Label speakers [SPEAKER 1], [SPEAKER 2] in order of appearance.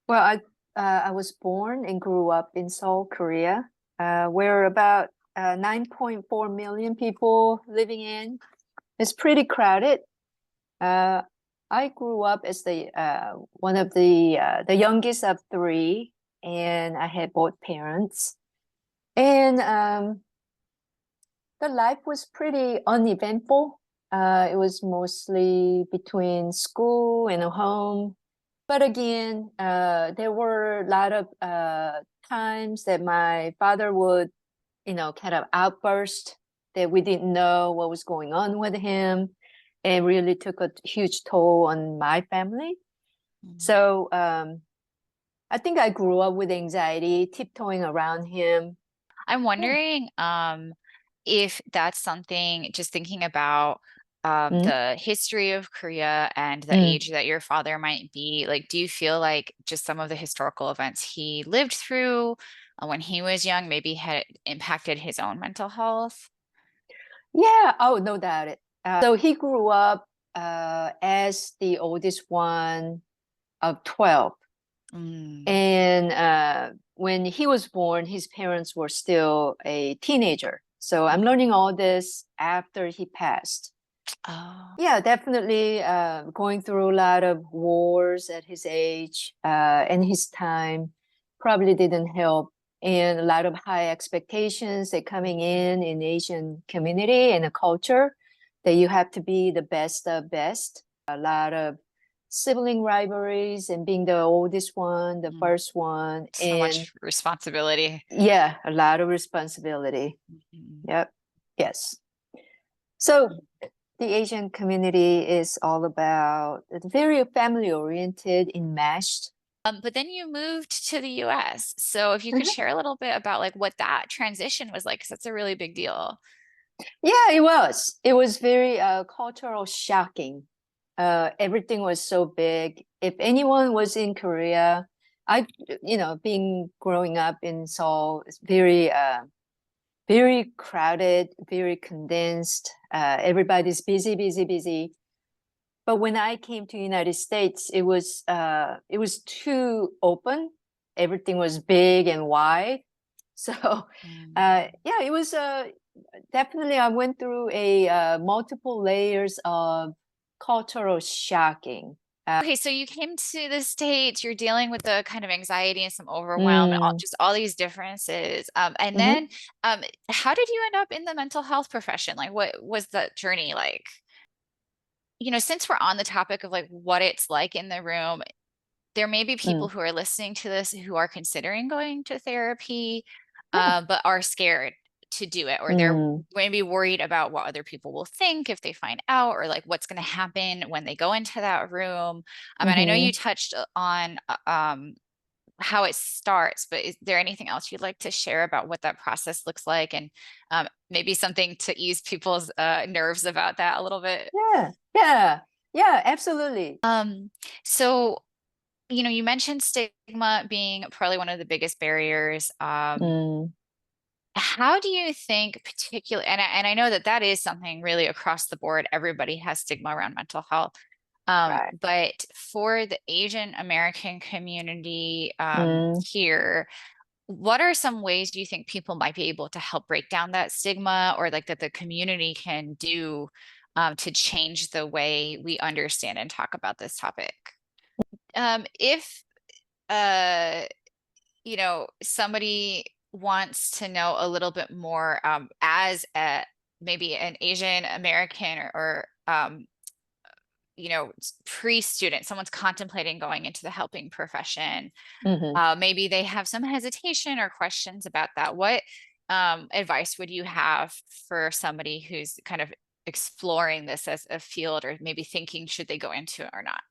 [SPEAKER 1] Well, I was born and grew up in Seoul, Korea, where about 9.4 million people living in. It's pretty crowded. Uh, I grew up as the one of the youngest of three, and I had both parents. And the life was pretty uneventful. It was mostly between school and home. But again, there were a lot of times that my father would, kind of outburst that we didn't know what was going on with him, and really took a huge toll on my family.
[SPEAKER 2] Mm.
[SPEAKER 1] So I think I grew up with anxiety, tiptoeing around him.
[SPEAKER 2] I'm
[SPEAKER 1] Yeah.
[SPEAKER 2] wondering if that's something, just thinking about
[SPEAKER 1] Mm,
[SPEAKER 2] the history of Korea and the
[SPEAKER 1] mm.
[SPEAKER 2] age that your father might be. Like, do you feel like just some of the historical events he lived through when he was young maybe had impacted his own mental health?
[SPEAKER 1] Yeah. Oh, no doubt it. So he grew up as the oldest one of 12.
[SPEAKER 2] Mm.
[SPEAKER 1] And when he was born, his parents were still a teenager. So I'm
[SPEAKER 2] Mhm.
[SPEAKER 1] learning all this after he passed.
[SPEAKER 2] Oh.
[SPEAKER 1] Yeah, definitely going through a lot of wars at his age and his time probably didn't help. And a lot of high expectations that coming in Asian community and a culture that you have to be the best of best. A lot of sibling rivalries and being the oldest one, the
[SPEAKER 2] Mm.
[SPEAKER 1] first one,
[SPEAKER 2] So
[SPEAKER 1] and
[SPEAKER 2] much responsibility.
[SPEAKER 1] yeah, a lot of responsibility.
[SPEAKER 2] Mhm.
[SPEAKER 1] Yep. Yes. So the Asian community is all about very family oriented, enmeshed.
[SPEAKER 2] But then you moved to the US. So if you could
[SPEAKER 1] Mhm.
[SPEAKER 2] share a little bit about like what that transition was like, because that's a really big deal.
[SPEAKER 1] Yeah, it was. It was very cultural shocking. Everything was so big. If anyone was in Korea, I, being growing up in Seoul, it's very crowded, very condensed. Everybody's busy, busy, busy. But when I came to United States, it was too open. Everything was big and wide. So
[SPEAKER 2] Mm.
[SPEAKER 1] yeah, it was definitely I went through a multiple layers of cultural shocking.
[SPEAKER 2] Okay, so you came to the States, you're dealing with the kind of anxiety and some overwhelm and
[SPEAKER 1] Mm,
[SPEAKER 2] just all these differences. And
[SPEAKER 1] mhm.
[SPEAKER 2] then how did you end up in the mental health profession? Like, what was that journey like? Since we're on the topic of like what it's like in the room, there may be people
[SPEAKER 1] Mm.
[SPEAKER 2] who are listening to this who are considering going to therapy,
[SPEAKER 1] Yeah.
[SPEAKER 2] but are scared to do it, or they're
[SPEAKER 1] Mm.
[SPEAKER 2] maybe worried about what other people will think if they find out, or like what's going to happen when they go into that room. And I know you
[SPEAKER 1] Mhm.
[SPEAKER 2] touched on how it starts, but is there anything else you'd like to share about what that process looks like, and maybe something to ease people's nerves about that a little bit?
[SPEAKER 1] Yeah. Yeah. Yeah, absolutely.
[SPEAKER 2] So you mentioned stigma being probably one of the biggest barriers.
[SPEAKER 1] Mm.
[SPEAKER 2] How do you think particular, and I know that that is something really across the board, everybody has stigma around mental health.
[SPEAKER 1] Right.
[SPEAKER 2] But for the Asian American community
[SPEAKER 1] Mm.
[SPEAKER 2] here, what are some ways do you think people might be able to help break down that stigma, or like that the community can do to change the way we understand and talk about this topic? If uh somebody wants to know a little bit more as a maybe an Asian American, or pre-student, someone's contemplating going into the helping profession.
[SPEAKER 1] Mhm.
[SPEAKER 2] Maybe they have some hesitation or questions about that. What advice would you have for somebody who's kind of exploring this as a field, or maybe thinking should they go into it or not?